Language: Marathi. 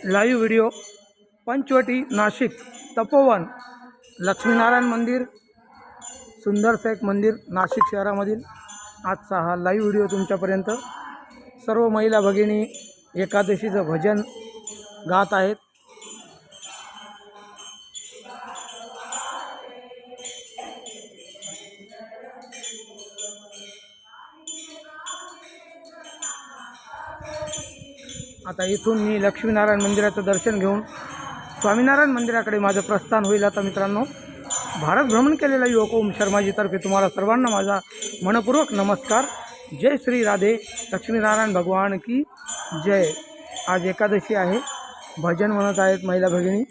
लाईव्ह व्हिडिओ पंचवटी नाशिक तपोवन लक्ष्मीनारायण मंदिर सुंदरसं एक मंदिर नाशिक शहरामधील आजचा हा लाईव्ह व्हिडिओ तुमच्यापर्यंत। सर्व महिला भगिनी एकादशीचं भजन गात आहेत। आता इथून मी लक्ष्मीनारायण मंदिराचं दर्शन घेऊन स्वामीनारायण मंदिराकडे माझं प्रस्थान होईल। आता मित्रांनो, भारत भ्रमण केलेला युवक ओम शर्माजीतर्फे तुम्हाला सर्वांना माझा मनपूर्वक नमस्कार। जय श्री राधे, लक्ष्मीनारायण भगवान की जय। आज एकादशी आहे, भजन म्हणत आहेत महिला भगिनी।